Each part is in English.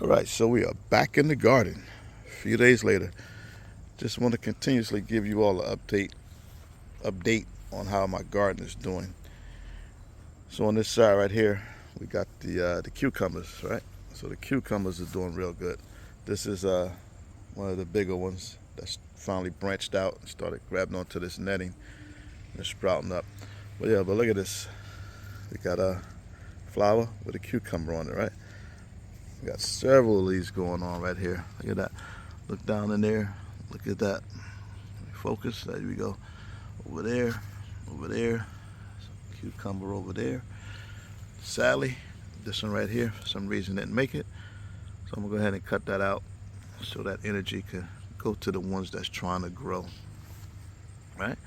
Alright, so we are back in the garden a few days later. Just want to continuously give you all an update on how my garden is doing. So on this side right here, we got the cucumbers, right? So the cucumbers are doing real good. This is one of the bigger ones that's finally branched out and started grabbing onto this netting and sprouting up. But look at this. We got a flower with a cucumber on it, right? We got several of these going on right here. Look at that. Look down in there. Look at that. Focus. There we go. Over there. Over there. Cucumber over there. Sadly, this one right here, for some reason, didn't make it. So I'm going to go ahead and cut that out so that energy can go to the ones that's trying to grow. Right?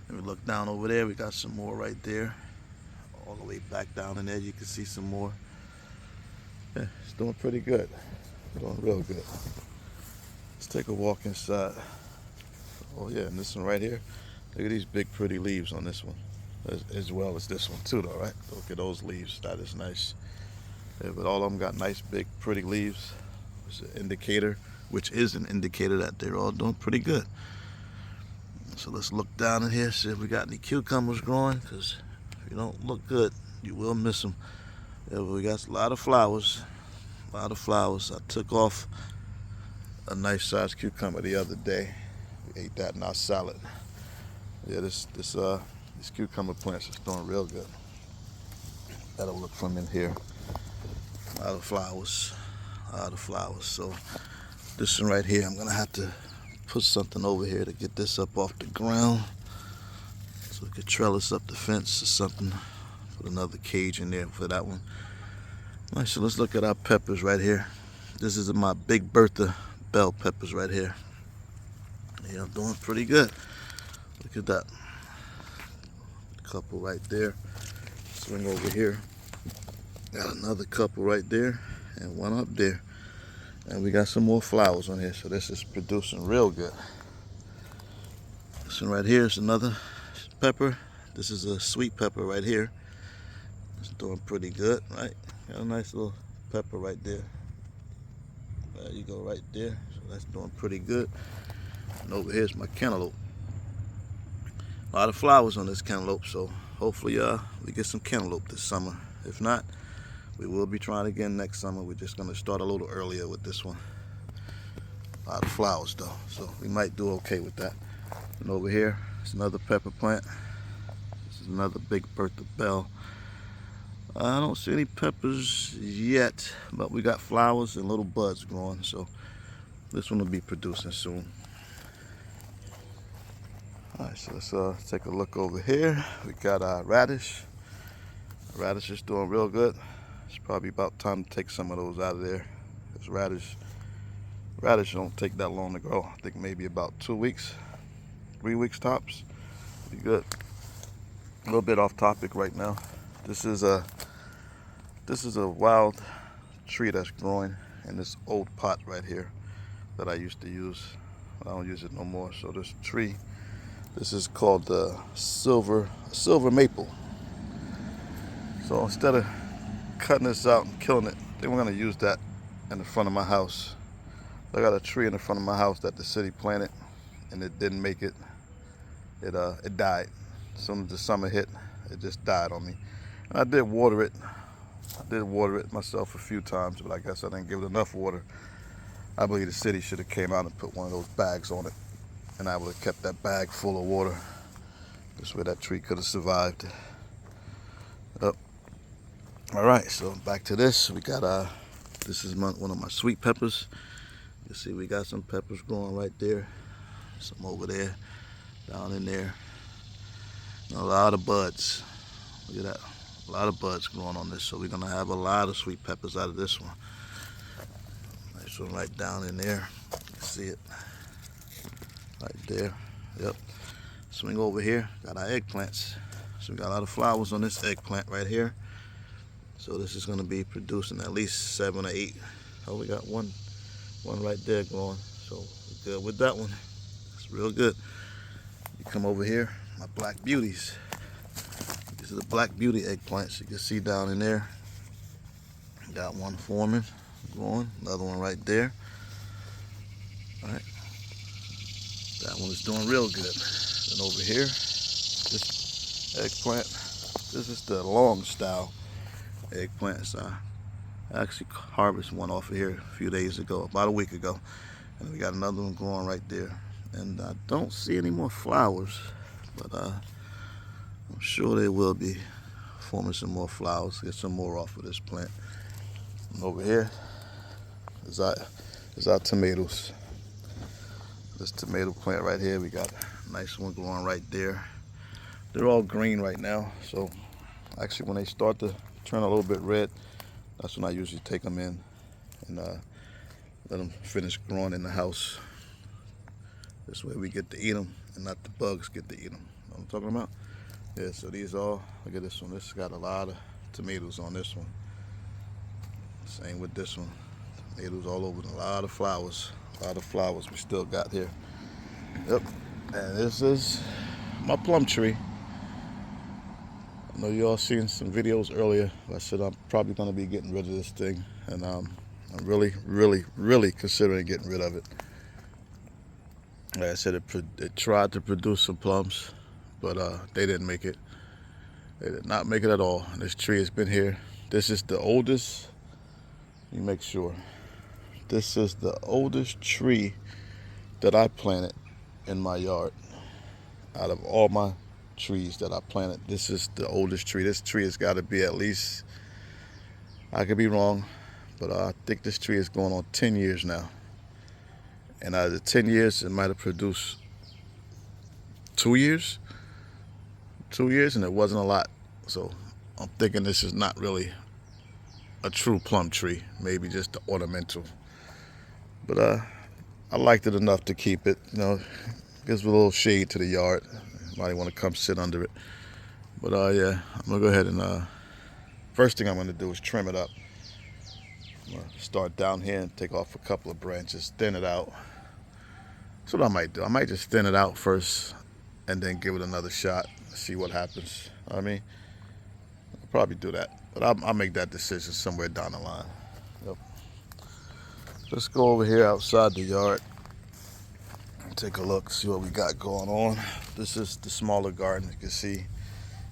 Let me look down over there. We got some more right there. All the way back down in there, you can see some more. Yeah, it's doing pretty good. Doing real good. Let's take a walk inside. Oh yeah, and this one right here. Look at these big pretty leaves on this one. As well as this one too though, right? Look at those leaves. That is nice. Yeah, but all of them got nice big pretty leaves. It's an indicator, which is an indicator that they're all doing pretty good. So let's look down in here, see if we got any cucumbers growing, because if you don't look good, you will miss them. Yeah, but we got a lot of flowers. A lot of flowers. I took off a nice sized cucumber the other day. We ate that in our salad. Yeah, these cucumber plants is doing real good. That'll look from in here. A lot of flowers. A lot of flowers. So this one right here, I'm gonna have to put something over here to get this up off the ground. So we could trellis up the fence or something. Put another cage in there for that one. All right, so let's look at our peppers right here. This is my Big Bertha bell peppers right here. Yeah, I'm doing pretty good. Look at that. A couple right there. Swing over here. Got another couple right there and one up there. And we got some more flowers on here, so this is producing real good. This one right here is another pepper. This is a sweet pepper right here. It's doing pretty good, right? Got a nice little pepper right there. There you go, right there. So that's doing pretty good. And over here's my cantaloupe. A lot of flowers on this cantaloupe, so hopefully we get some cantaloupe this summer. If not, we will be trying again next summer. We're just gonna start a little earlier with this one. A lot of flowers though, so we might do okay with that. And over here is another pepper plant. This is another Big Bertha bell. I don't see any peppers yet, but we got flowers and little buds growing, so this one will be producing soon. Alright, so let's take a look over here. We got radish. Radish is doing real good. It's probably about time to take some of those out of there. Because radish don't take that long to grow. I think maybe about 2 weeks, 3 weeks tops. Be good. A little bit off topic right now. This is a wild tree that's growing in this old pot right here that I used to use. I don't use it no more. So this tree, this is called the silver maple. So instead of cutting this out and killing it, I think we're gonna use that in the front of my house. I got a tree in the front of my house that the city planted, and it didn't make it. It died. As soon as the summer hit, it just died on me. And I did water it. I did water it myself a few times, but I guess I didn't give it enough water. I believe the city should have came out and put one of those bags on it, and I would have kept that bag full of water. This way that tree could have survived. Oh. All right, so back to this. We got this is one of my sweet peppers. You see we got some peppers growing right there, some over there, down in there. And a lot of buds. Look at that. A lot of buds growing on this, so we're gonna have a lot of sweet peppers out of this one. Nice one right down in there. You can see it right there. Yep. Swing over here. Got our eggplants. So we got a lot of flowers on this eggplant right here. So this is gonna be producing at least 7 or 8. Oh, we got one right there growing. So we're good with that one. It's real good. You come over here, my black beauties. These are the black beauty eggplants you can see down in there. Got one forming. going. Another one right there. All right, that one is doing real good. And over here, this eggplant. This is the long style eggplant. So I actually harvested one off of here a few days ago, about a week ago. And we got another one growing right there. And I don't see any more flowers, but I'm sure they will be forming some more flowers. Get some more off of this plant. And over here is our tomatoes. This tomato plant right here, we got a nice one growing right there. They're all green right now, so actually when they start to turn a little bit red, that's when I usually take them in and let them finish growing in the house. This way we get to eat them and not the bugs get to eat them. You know what I'm talking about? Yeah, so these all, look at this one. This got a lot of tomatoes on this one. Same with this one. Tomatoes all over, a lot of flowers. A lot of flowers we still got here. Yep, and this is my plum tree. I know you all seen some videos earlier. I said I'm probably going to be getting rid of this thing, and I'm really considering getting rid of it. Like I said, it tried to produce some plums, but they didn't make it. They did not make it at all. This tree has been here. This is the oldest. Let me make sure. This is the oldest tree that I planted in my yard. Out of all my trees that I planted, this is the oldest tree. This tree has got to be at least, I could be wrong, but I think this tree is going on 10 years now. And out of the 10 years, it might have produced 2 years. 2 years, and it wasn't a lot. So I'm thinking this is not really a true plum tree, maybe just the ornamental. But I liked it enough to keep it. You know, gives a little shade to the yard. Might want to come sit under it. But yeah, I'm gonna go ahead and first thing I'm gonna do is trim it up. I'm gonna start down here and take off a couple of branches, thin it out. That's what I might do. I might just thin it out first and then give it another shot, see what happens. I mean, I'll probably do that. But I'll make that decision somewhere down the line. Yep. Let's go over here outside the yard and take a look, see what we got going on. This is the smaller garden. You can see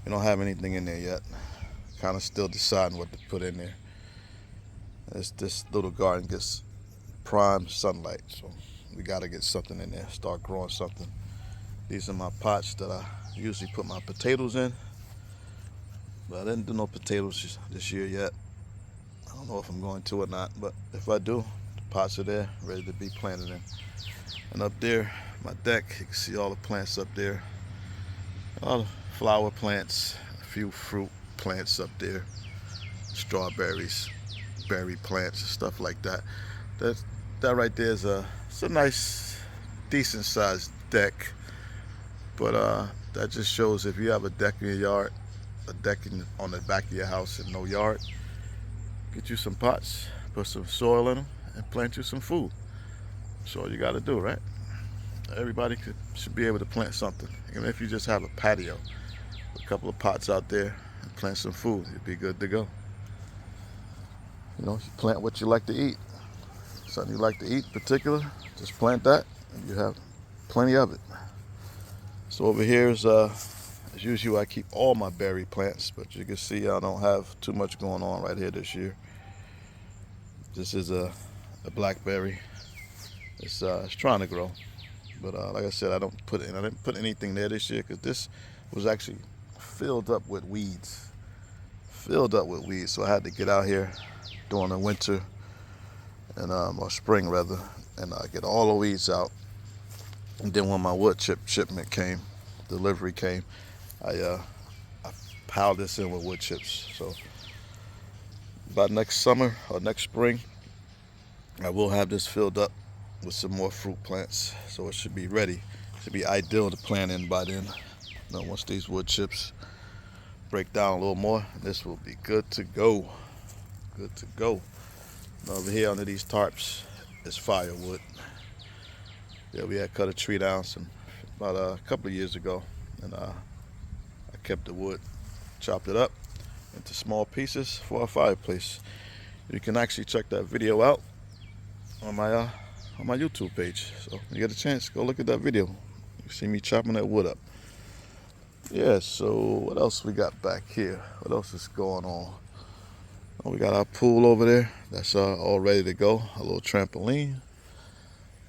we don't have anything in there yet. Kind of still deciding what to put in there. This little garden gets prime sunlight, so we got to get something in there, start growing something. These are my pots that I usually put my potatoes in, but I didn't do no potatoes this year yet. I don't know if I'm going to or not, but if I do, the pots are there, ready to be planted in. And up there, my deck, you can see all the plants up there. All the flower plants, a few fruit plants up there, strawberries, berry plants, stuff like that. That right there is it's a nice, decent sized deck. But that just shows if you have a deck in your yard, a deck on the back of your house and no yard, get you some pots, put some soil in them, and plant you some food. That's all you got to do, right? Everybody should be able to plant something. Even if you just have a patio, a couple of pots out there, and plant some food, you'd be good to go. You know, you plant what you like to eat. Something you like to eat in particular, just plant that, and you have plenty of it. So over here is, as usual, I keep all my berry plants, but you can see I don't have too much going on right here this year. This is a blackberry. It's trying to grow, but like I said, I didn't put anything there this year because this was actually filled up with weeds. So I had to get out here during the winter and or spring rather, and get all the weeds out. And then when my wood chip delivery came, I piled this in with wood chips. So by next summer or next spring, I will have this filled up with some more fruit plants. So it should be ready. It should be ideal to plant in by then. You know, once these wood chips break down a little more, this will be good to go. Good to go. And over here under these tarps is firewood. Yeah, we had cut a tree down about a couple of years ago, and I kept the wood, chopped it up into small pieces for a fireplace. You can actually check that video out on my YouTube page. So when you get a chance, go look at that video. You see me chopping that wood up. Yeah, so what else we got back here? What else is going on? Oh, we got our pool over there. That's all ready to go. A little trampoline.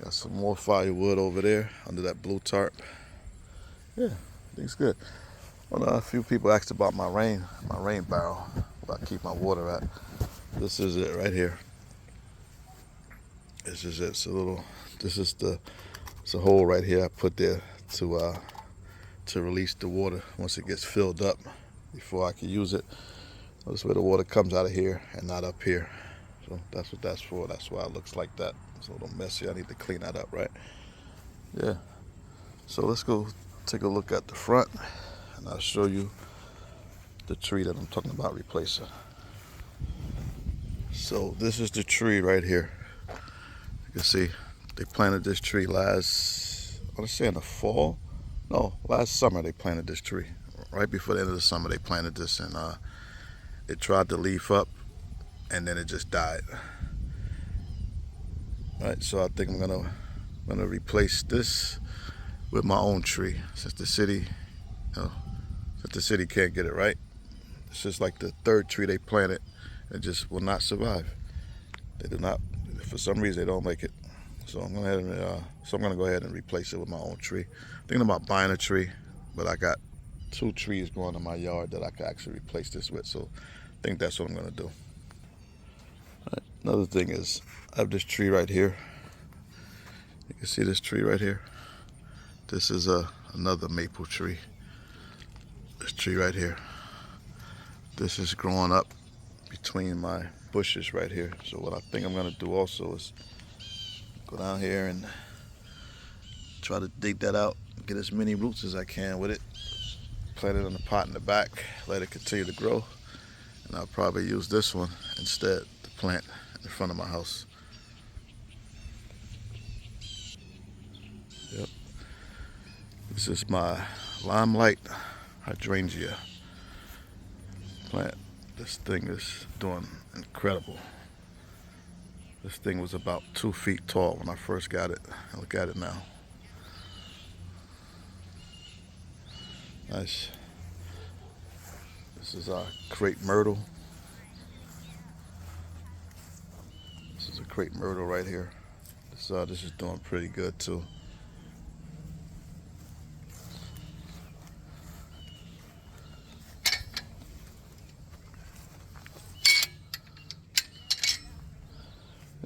Got some more firewood over there under that blue tarp. Yeah, things good. Well, a few people asked about my rain barrel, where I keep my water at. This is it right here. This is it. It's a hole right here I put there to release the water once it gets filled up before I can use it. This way the water comes out of here and not up here. So that's what that's for. That's why it looks like that. It's a little messy. I need to clean that up, right? Yeah. So let's go take a look at the front and I'll show you the tree that I'm talking about replacing. So this is the tree right here. You can see they planted this tree last summer they planted this tree. Right before the end of the summer they planted this, and it tried to leaf up and then it just died. Right, so I think I'm gonna replace this with my own tree since the city can't get it right. It's just like the third tree they planted. It just will not survive. They do not, for some reason, they don't make it. So I'm gonna go ahead and replace it with my own tree. Thinking about buying a tree, but I got 2 trees growing in my yard that I could actually replace this with. So I think that's what I'm gonna do. Right. Another thing is, I have this tree right here. You can see this tree right here. This is another maple tree. This tree right here. This is growing up between my bushes right here. So what I think I'm gonna do also is go down here and try to dig that out, get as many roots as I can with it, plant it in a pot in the back, let it continue to grow, and I'll probably use this one instead to plant in the front of my house. Yep. This is my limelight hydrangea plant. This thing is doing incredible. This thing was about 2 feet tall when I first got it. Look at it now. Nice. This is our crepe myrtle. This is a crepe myrtle right here. This is doing pretty good too.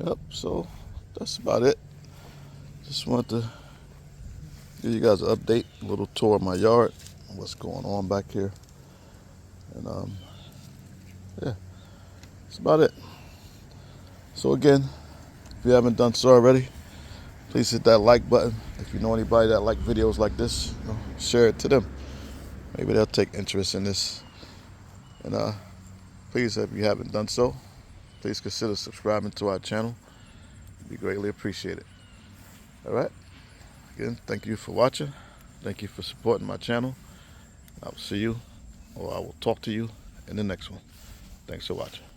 Yep, so that's about it. Just wanted to give you guys an update, a little tour of my yard, what's going on back here. And yeah, that's about it. So again, if you haven't done so already, please hit that like button. If you know anybody that like videos like this, share it to them. Maybe they'll take interest in this. And please, if you haven't done so, please consider subscribing to our channel. It'd be greatly appreciated. All right. Again, thank you for watching. Thank you for supporting my channel. I will see you, or I will talk to you in the next one. Thanks for watching.